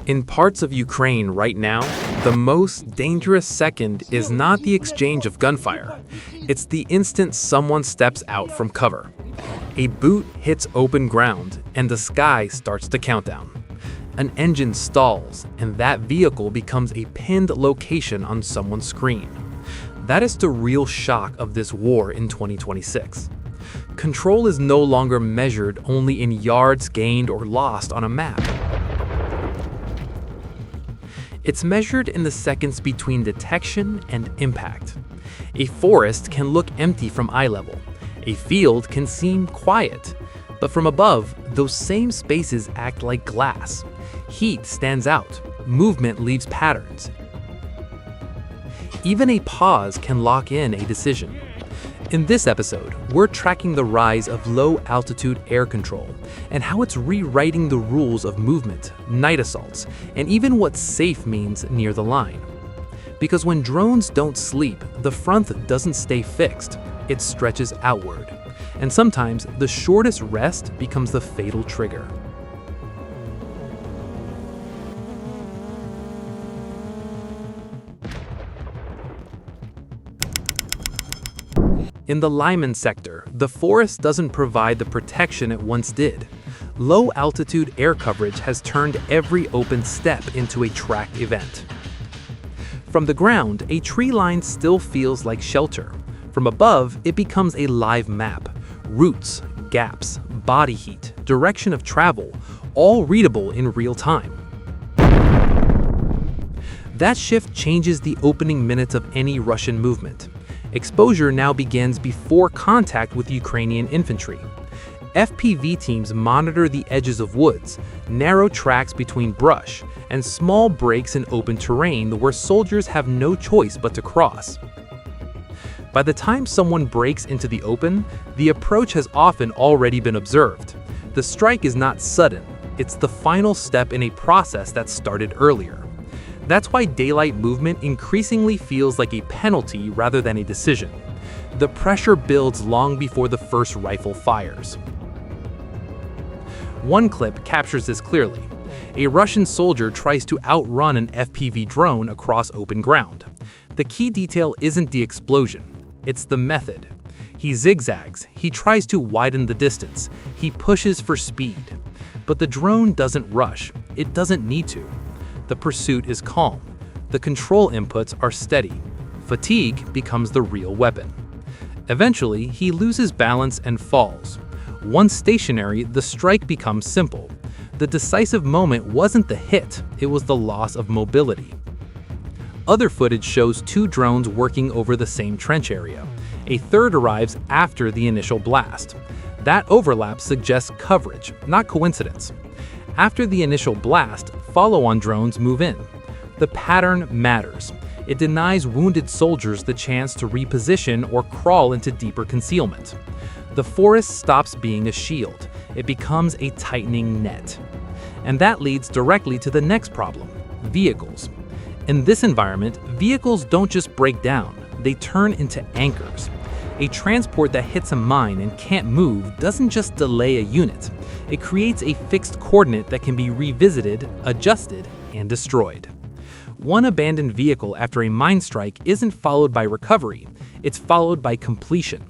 In parts of Ukraine right now, the most dangerous second is not the exchange of gunfire. It's the instant someone steps out from cover. A boot hits open ground and the sky starts to count down. An engine stalls and that vehicle becomes a pinned location on someone's screen. That is the real shock of this war in 2026. Control is no longer measured only in yards gained or lost on a map. It's measured in the seconds between detection and impact. A forest can look empty from eye level. A field can seem quiet. But from above, those same spaces act like glass. Heat stands out. Movement leaves patterns. Even a pause can lock in a decision. In this episode, we're tracking the rise of low-altitude air control and how it's rewriting the rules of movement, night assaults, and even what safe means near the line. Because when drones don't sleep, the front doesn't stay fixed, it stretches outward. And sometimes the shortest rest becomes the fatal trigger. In the Lyman sector, the forest doesn't provide the protection it once did. Low-altitude air coverage has turned every open step into a tracked event. From the ground, a tree line still feels like shelter. From above, it becomes a live map. Roots, gaps, body heat, direction of travel, all readable in real time. That shift changes the opening minutes of any Russian movement. Exposure now begins before contact with Ukrainian infantry. FPV teams monitor the edges of woods, narrow tracks between brush, and small breaks in open terrain where soldiers have no choice but to cross. By the time someone breaks into the open, the approach has often already been observed. The strike is not sudden, it's the final step in a process that started earlier. That's why daylight movement increasingly feels like a penalty rather than a decision. The pressure builds long before the first rifle fires. One clip captures this clearly. A Russian soldier tries to outrun an FPV drone across open ground. The key detail isn't the explosion, it's the method. He zigzags, he tries to widen the distance, he pushes for speed. But the drone doesn't rush, it doesn't need to. The pursuit is calm. The control inputs are steady. Fatigue becomes the real weapon. Eventually, he loses balance and falls. Once stationary, the strike becomes simple. The decisive moment wasn't the hit, it was the loss of mobility. Other footage shows two drones working over the same trench area. A third arrives after the initial blast. That overlap suggests coverage, not coincidence. After the initial blast, follow-on drones move in. The pattern matters. It denies wounded soldiers the chance to reposition or crawl into deeper concealment. The forest stops being a shield. It becomes a tightening net. And that leads directly to the next problem: vehicles. In this environment, vehicles don't just break down, they turn into anchors. A transport that hits a mine and can't move doesn't just delay a unit. It creates a fixed coordinate that can be revisited, adjusted, and destroyed. One abandoned vehicle after a mine strike isn't followed by recovery, it's followed by completion.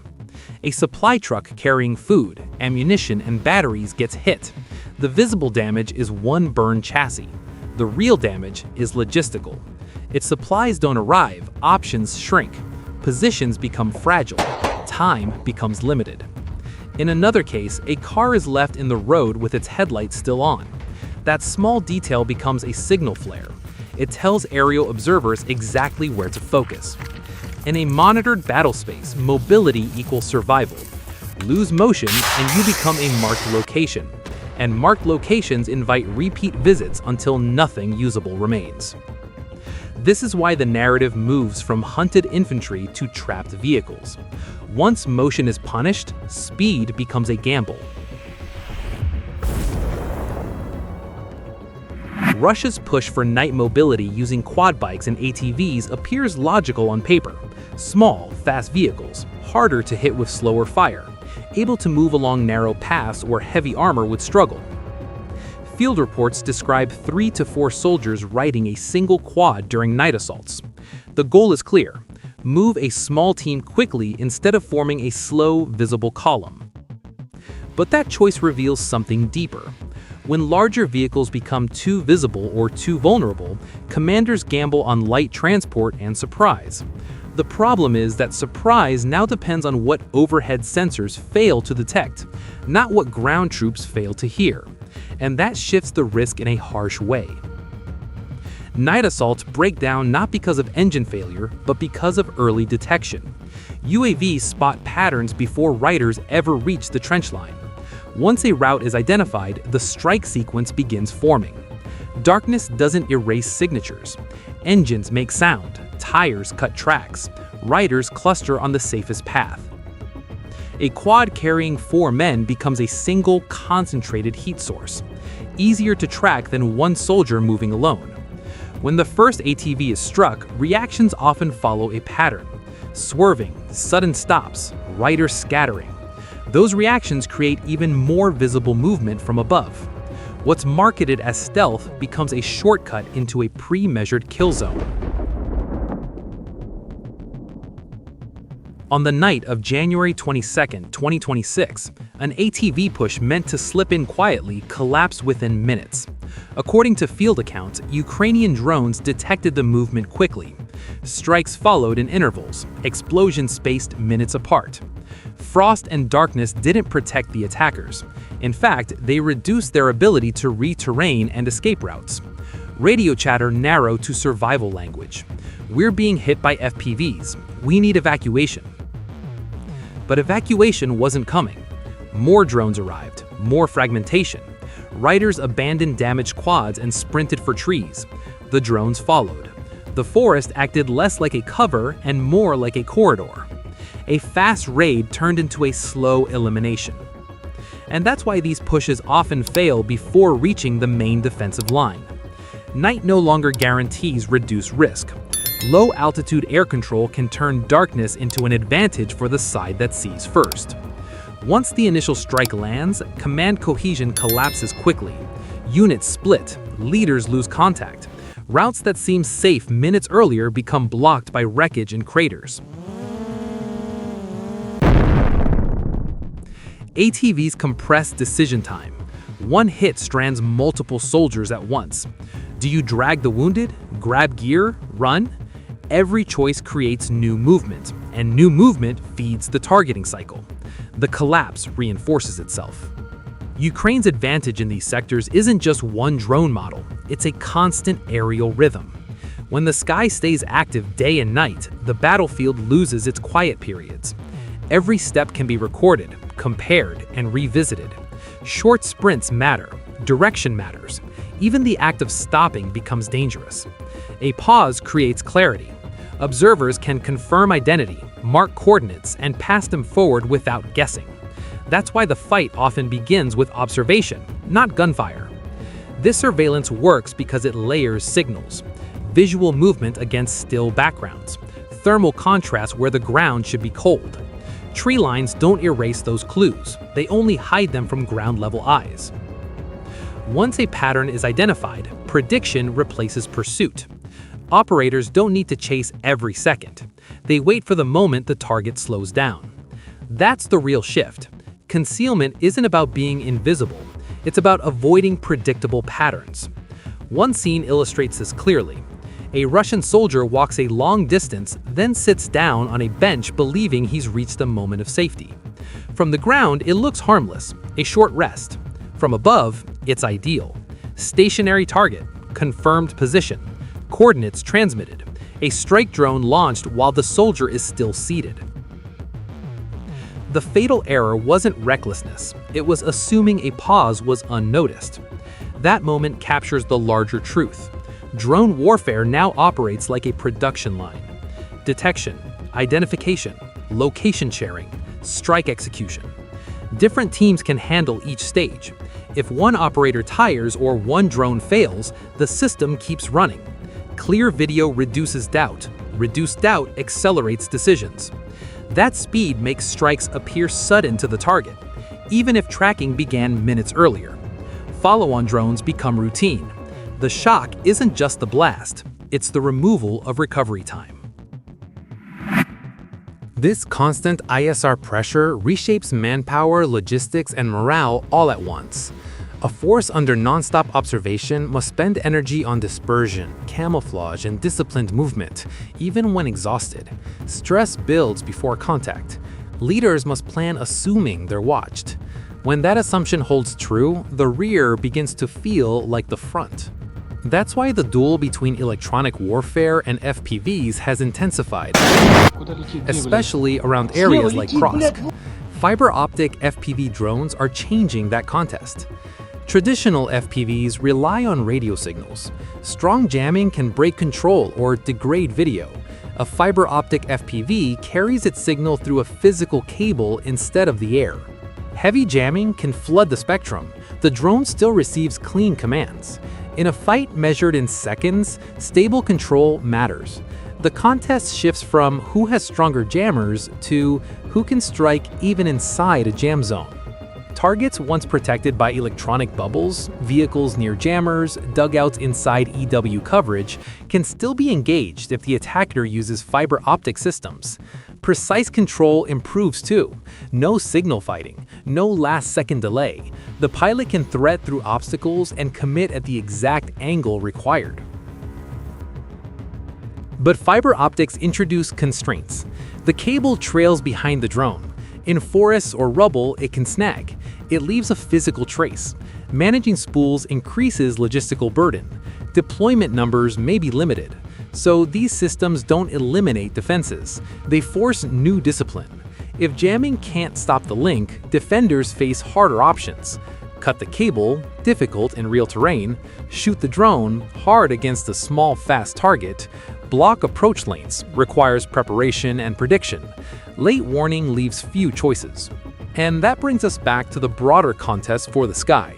A supply truck carrying food, ammunition, and batteries gets hit. The visible damage is one burned chassis. The real damage is logistical. Its supplies don't arrive, options shrink. Positions become fragile, time becomes limited. In another case, a car is left in the road with its headlights still on. That small detail becomes a signal flare. It tells aerial observers exactly where to focus. In a monitored battle space, mobility equals survival. Lose motion and you become a marked location. And marked locations invite repeat visits until nothing usable remains. This is why the narrative moves from hunted infantry to trapped vehicles. Once motion is punished, speed becomes a gamble. Russia's push for night mobility using quad bikes and ATVs appears logical on paper. Small, fast vehicles, harder to hit with slower fire, able to move along narrow paths where heavy armor would struggle. Field reports describe 3 to 4 soldiers riding a single quad during night assaults. The goal is clear: move a small team quickly instead of forming a slow, visible column. But that choice reveals something deeper. When larger vehicles become too visible or too vulnerable, commanders gamble on light transport and surprise. The problem is that surprise now depends on what overhead sensors fail to detect, not what ground troops fail to hear. And that shifts the risk in a harsh way. Night assaults break down not because of engine failure, but because of early detection. UAVs spot patterns before riders ever reach the trench line. Once a route is identified, the strike sequence begins forming. Darkness doesn't erase signatures. Engines make sound, tires cut tracks, riders cluster on the safest path. A quad carrying 4 men becomes a single, concentrated heat source, easier to track than one soldier moving alone. When the first ATV is struck, reactions often follow a pattern: swerving, sudden stops, riders scattering. Those reactions create even more visible movement from above. What's marketed as stealth becomes a shortcut into a pre-measured kill zone. On the night of January 22, 2026, an ATV push meant to slip in quietly collapsed within minutes. According to field accounts, Ukrainian drones detected the movement quickly. Strikes followed in intervals, explosions spaced minutes apart. Frost and darkness didn't protect the attackers. In fact, they reduced their ability to read terrain and escape routes. Radio chatter narrowed to survival language. "We're being hit by FPVs. We need evacuation." But evacuation wasn't coming. More drones arrived, more fragmentation. Riders abandoned damaged quads and sprinted for trees. The drones followed. The forest acted less like a cover and more like a corridor. A fast raid turned into a slow elimination. And that's why these pushes often fail before reaching the main defensive line. Night no longer guarantees reduced risk. Low-altitude air control can turn darkness into an advantage for the side that sees first. Once the initial strike lands, command cohesion collapses quickly. Units split, leaders lose contact. Routes that seemed safe minutes earlier become blocked by wreckage and craters. ATVs compress decision time. One hit strands multiple soldiers at once. Do you drag the wounded, grab gear, run? Every choice creates new movement, and new movement feeds the targeting cycle. The collapse reinforces itself. Ukraine's advantage in these sectors isn't just one drone model, it's a constant aerial rhythm. When the sky stays active day and night, the battlefield loses its quiet periods. Every step can be recorded, compared, and revisited. Short sprints matter, direction matters. Even the act of stopping becomes dangerous. A pause creates clarity. Observers can confirm identity, mark coordinates, and pass them forward without guessing. That's why the fight often begins with observation, not gunfire. This surveillance works because it layers signals: visual movement against still backgrounds, thermal contrast where the ground should be cold. Tree lines don't erase those clues, they only hide them from ground-level eyes. Once a pattern is identified, prediction replaces pursuit. Operators don't need to chase every second. They wait for the moment the target slows down. That's the real shift. Concealment isn't about being invisible, it's about avoiding predictable patterns. One scene illustrates this clearly. A Russian soldier walks a long distance, then sits down on a bench believing he's reached a moment of safety. From the ground, it looks harmless, a short rest. From above, it's ideal. Stationary target, confirmed position, coordinates transmitted, a strike drone launched while the soldier is still seated. The fatal error wasn't recklessness, it was assuming a pause was unnoticed. That moment captures the larger truth. Drone warfare now operates like a production line. Detection, identification, location sharing, strike execution. Different teams can handle each stage. If one operator tires or one drone fails, the system keeps running. Clear video reduces doubt. Reduced doubt accelerates decisions. That speed makes strikes appear sudden to the target, even if tracking began minutes earlier. follow-on drones become routine. The shock isn't just the blast, it's the removal of recovery time. This constant ISR pressure reshapes manpower, logistics, and morale all at once. A force under non-stop observation must spend energy on dispersion, camouflage, and disciplined movement, even when exhausted. Stress builds before contact. Leaders must plan assuming they're watched. When that assumption holds true, the rear begins to feel like the front. That's why the duel between electronic warfare and FPVs has intensified, especially around areas like Kursk. Fiber optic FPV drones are changing that contest. Traditional FPVs rely on radio signals. Strong jamming can break control or degrade video. A fiber optic FPV carries its signal through a physical cable instead of the air. Heavy jamming can flood the spectrum. The drone still receives clean commands. In a fight measured in seconds, stable control matters. The contest shifts from who has stronger jammers to who can strike even inside a jam zone. Targets once protected by electronic bubbles, vehicles near jammers, dugouts inside EW coverage, can still be engaged if the attacker uses fiber optic systems. Precise control improves too. No signal fighting, no last-second delay. The pilot can thread through obstacles and commit at the exact angle required. But fiber optics introduce constraints. The cable trails behind the drone. In forests or rubble, it can snag. It leaves a physical trace. Managing spools increases logistical burden. Deployment numbers may be limited. So these systems don't eliminate defenses. They force new discipline. If jamming can't stop the link, defenders face harder options. Cut the cable, difficult in real terrain. Shoot the drone, hard against a small, fast target. Block approach lanes, requires preparation and prediction. Late warning leaves few choices. And that brings us back to the broader contest for the sky.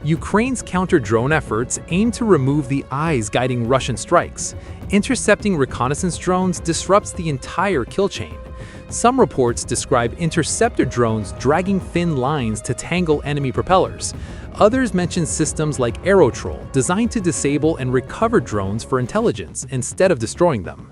Ukraine's counter-drone efforts aim to remove the eyes guiding Russian strikes. Intercepting reconnaissance drones disrupts the entire kill chain. Some reports describe interceptor drones dragging thin lines to tangle enemy propellers. Others mention systems like Aerotroll, designed to disable and recover drones for intelligence instead of destroying them.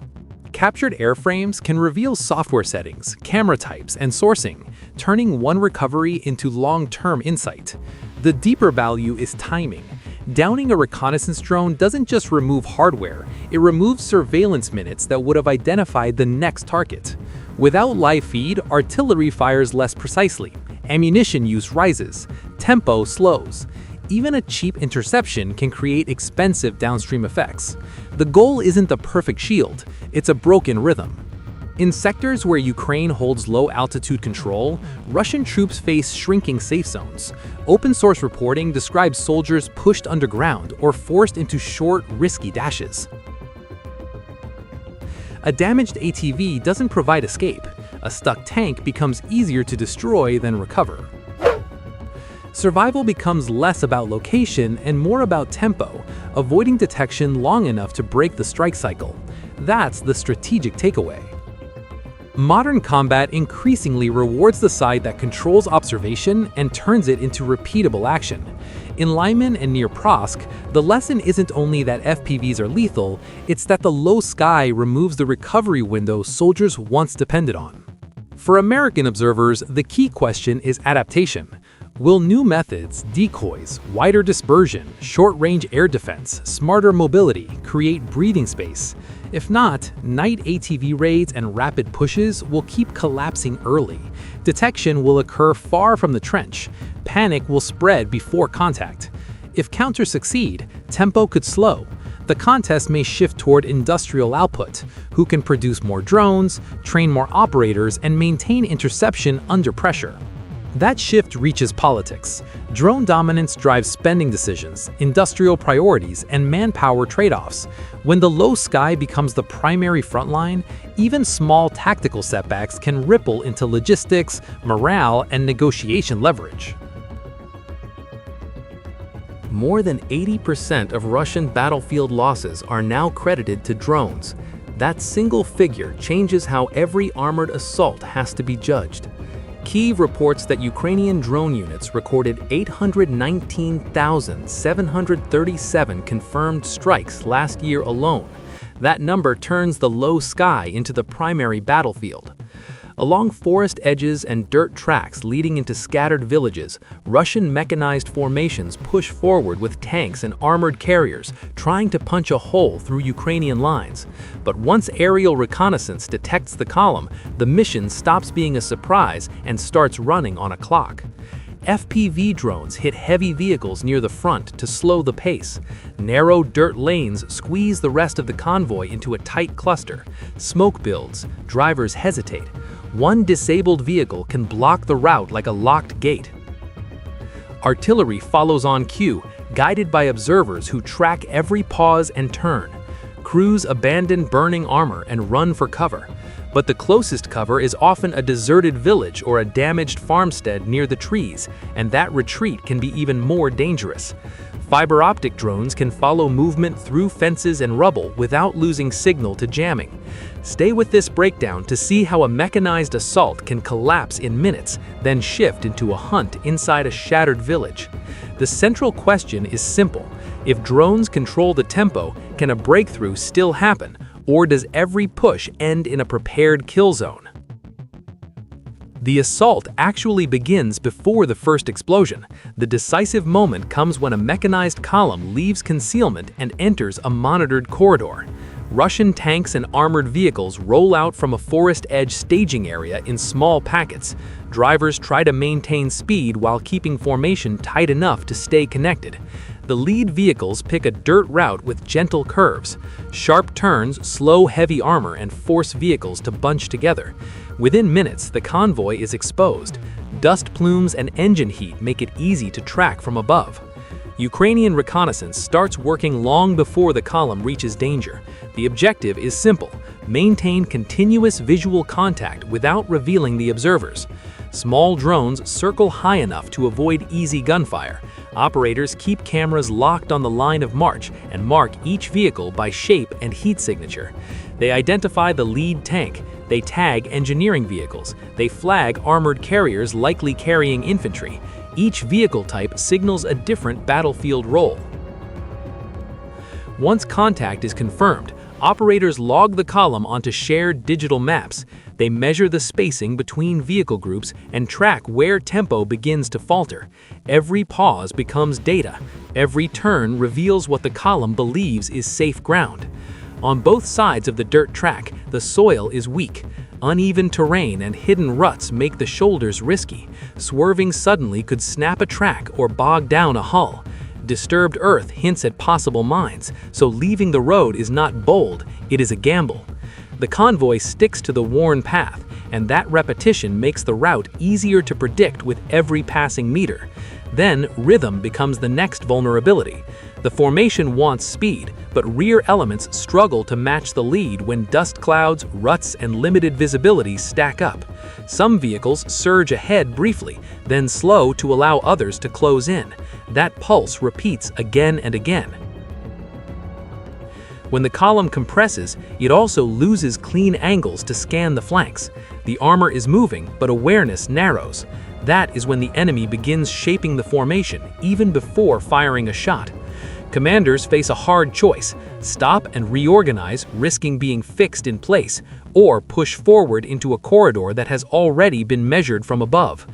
Captured airframes can reveal software settings, camera types, and sourcing, turning one recovery into long-term insight. The deeper value is timing. Downing a reconnaissance drone doesn't just remove hardware, it removes surveillance minutes that would have identified the next target. Without live feed, artillery fires less precisely, ammunition use rises, tempo slows. Even a cheap interception can create expensive downstream effects. The goal isn't the perfect shield, it's a broken rhythm. In sectors where Ukraine holds low-altitude control, Russian troops face shrinking safe zones. Open-source reporting describes soldiers pushed underground or forced into short, risky dashes. A damaged ATV doesn't provide escape. A stuck tank becomes easier to destroy than recover. Survival becomes less about location and more about tempo, avoiding detection long enough to break the strike cycle. That's the strategic takeaway. Modern combat increasingly rewards the side that controls observation and turns it into repeatable action. In Lyman and near Prask, the lesson isn't only that FPVs are lethal, it's that the low sky removes the recovery window soldiers once depended on. For American observers, the key question is adaptation. Will new methods, decoys, wider dispersion, short-range air defense, smarter mobility create breathing space? If not, night ATV raids and rapid pushes will keep collapsing early. Detection will occur far from the trench. Panic will spread before contact. If counters succeed, tempo could slow. The contest may shift toward industrial output, who can produce more drones, train more operators, and maintain interception under pressure. That shift reaches politics. Drone dominance drives spending decisions, industrial priorities, and manpower trade-offs. When the low sky becomes the primary frontline, even small tactical setbacks can ripple into logistics, morale, and negotiation leverage. More than 80% of Russian battlefield losses are now credited to drones. That single figure changes how every armored assault has to be judged. Kyiv reports that Ukrainian drone units recorded 819,737 confirmed strikes last year alone. That number turns the low sky into the primary battlefield. Along forest edges and dirt tracks leading into scattered villages, Russian mechanized formations push forward with tanks and armored carriers, trying to punch a hole through Ukrainian lines. But once aerial reconnaissance detects the column, the mission stops being a surprise and starts running on a clock. FPV drones hit heavy vehicles near the front to slow the pace. Narrow dirt lanes squeeze the rest of the convoy into a tight cluster. Smoke builds, drivers hesitate. One disabled vehicle can block the route like a locked gate. Artillery follows on cue, guided by observers who track every pause and turn. Crews abandon burning armor and run for cover. But the closest cover is often a deserted village or a damaged farmstead near the trees, and that retreat can be even more dangerous. Fiber optic drones can follow movement through fences and rubble without losing signal to jamming. Stay with this breakdown to see how a mechanized assault can collapse in minutes, then shift into a hunt inside a shattered village. The central question is simple. If drones control the tempo, can a breakthrough still happen, or does every push end in a prepared kill zone? The assault actually begins before the first explosion. The decisive moment comes when a mechanized column leaves concealment and enters a monitored corridor. Russian tanks and armored vehicles roll out from a forest edge staging area in small packets. Drivers try to maintain speed while keeping formation tight enough to stay connected. The lead vehicles pick a dirt route with gentle curves. Sharp turns slow heavy armor and force vehicles to bunch together. Within minutes, the convoy is exposed. Dust plumes and engine heat make it easy to track from above. Ukrainian reconnaissance starts working long before the column reaches danger. The objective is simple: maintain continuous visual contact without revealing the observers. Small drones circle high enough to avoid easy gunfire. Operators keep cameras locked on the line of march and mark each vehicle by shape and heat signature. They identify the lead tank. They tag engineering vehicles. They flag armored carriers likely carrying infantry. Each vehicle type signals a different battlefield role. Once contact is confirmed, operators log the column onto shared digital maps. They measure the spacing between vehicle groups and track where tempo begins to falter. Every pause becomes data. Every turn reveals what the column believes is safe ground. On both sides of the dirt track, the soil is weak. Uneven terrain and hidden ruts make the shoulders risky. Swerving suddenly could snap a track or bog down a hull. Disturbed earth hints at possible mines, so leaving the road is not bold, it is a gamble. The convoy sticks to the worn path, and that repetition makes the route easier to predict with every passing meter. Then, rhythm becomes the next vulnerability. The formation wants speed, but rear elements struggle to match the lead when dust clouds, ruts, and limited visibility stack up. Some vehicles surge ahead briefly, then slow to allow others to close in. That pulse repeats again and again. When the column compresses, it also loses clean angles to scan the flanks. The armor is moving, but awareness narrows. That is when the enemy begins shaping the formation, even before firing a shot. Commanders face a hard choice: stop and reorganize, risking being fixed in place, or push forward into a corridor that has already been measured from above.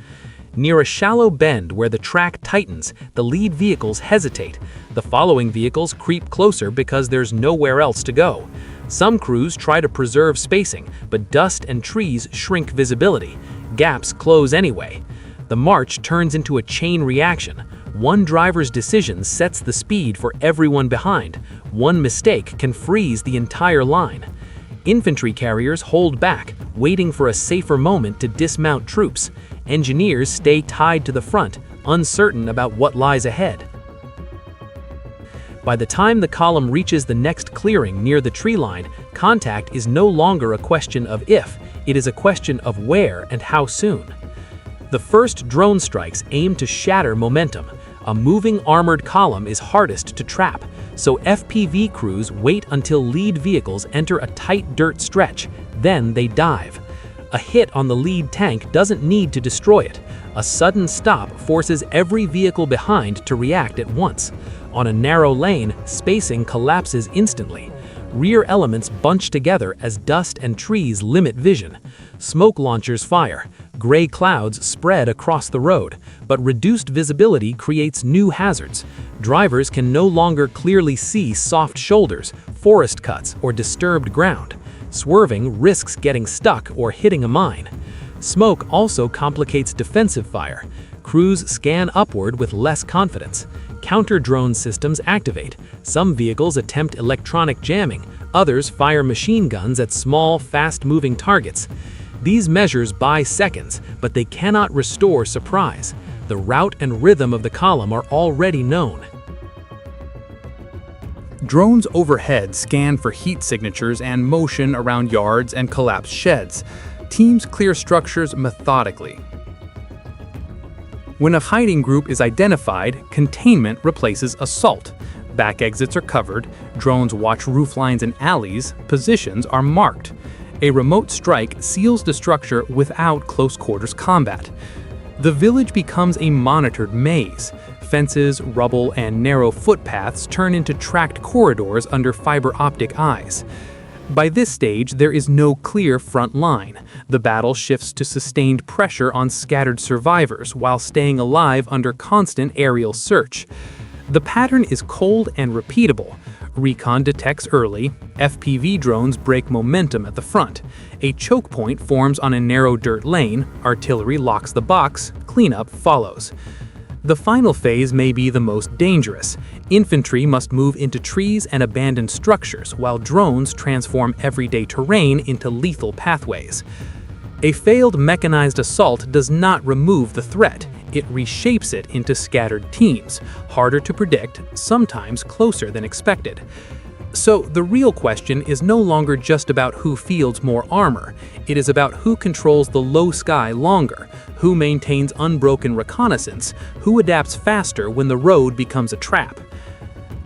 Near a shallow bend where the track tightens, the lead vehicles hesitate. The following vehicles creep closer because there's nowhere else to go. Some crews try to preserve spacing, but dust and trees shrink visibility. Gaps close anyway. The march turns into a chain reaction. One driver's decision sets the speed for everyone behind. One mistake can freeze the entire line. Infantry carriers hold back, waiting for a safer moment to dismount troops. Engineers stay tied to the front, uncertain about what lies ahead. By the time the column reaches the next clearing near the tree line, contact is no longer a question of if, it is a question of where and how soon. The first drone strikes aim to shatter momentum. A moving armored column is hardest to trap, so FPV crews wait until lead vehicles enter a tight dirt stretch, then they dive. A hit on the lead tank doesn't need to destroy it. A sudden stop forces every vehicle behind to react at once. On a narrow lane, spacing collapses instantly. Rear elements bunch together as dust and trees limit vision. Smoke launchers fire. Gray clouds spread across the road, but reduced visibility creates new hazards. Drivers can no longer clearly see soft shoulders, forest cuts, or disturbed ground. Swerving risks getting stuck or hitting a mine. Smoke also complicates defensive fire. Crews scan upward with less confidence. Counter-drone systems activate. Some vehicles attempt electronic jamming. Others fire machine guns at small, fast-moving targets. These measures buy seconds, but they cannot restore surprise. The route and rhythm of the column are already known. Drones overhead scan for heat signatures and motion around yards and collapsed sheds. Teams clear structures methodically. When a hiding group is identified, containment replaces assault. Back exits are covered, drones watch roof lines and alleys, positions are marked. A remote strike seals the structure without close-quarters combat. The village becomes a monitored maze. Fences, rubble, and narrow footpaths turn into tracked corridors under fiber optic eyes. By this stage, there is no clear front line. The battle shifts to sustained pressure on scattered survivors while staying alive under constant aerial search. The pattern is cold and repeatable. Recon detects early, FPV drones break momentum at the front. A choke point forms on a narrow dirt lane, artillery locks the box, cleanup follows. The final phase may be the most dangerous. Infantry must move into trees and abandoned structures, while drones transform everyday terrain into lethal pathways. A failed mechanized assault does not remove the threat. It reshapes it into scattered teams, harder to predict, sometimes closer than expected. So the real question is no longer just about who fields more armor. It is about who controls the low sky longer, who maintains unbroken reconnaissance, who adapts faster when the road becomes a trap.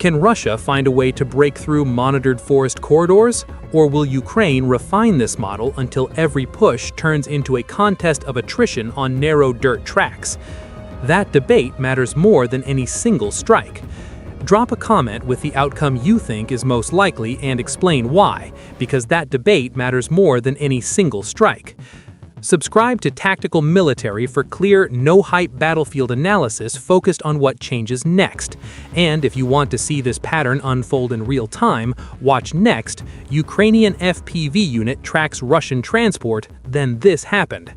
Can Russia find a way to break through monitored forest corridors? Or will Ukraine refine this model until every push turns into a contest of attrition on narrow dirt tracks? That debate matters more than any single strike. Drop a comment with the outcome you think is most likely and explain why, because that debate matters more than any single strike. Subscribe to Tactical Military for clear, no-hype battlefield analysis focused on what changes next. And if you want to see this pattern unfold in real time, watch next: Ukrainian FPV unit tracks Russian transport, then this happened.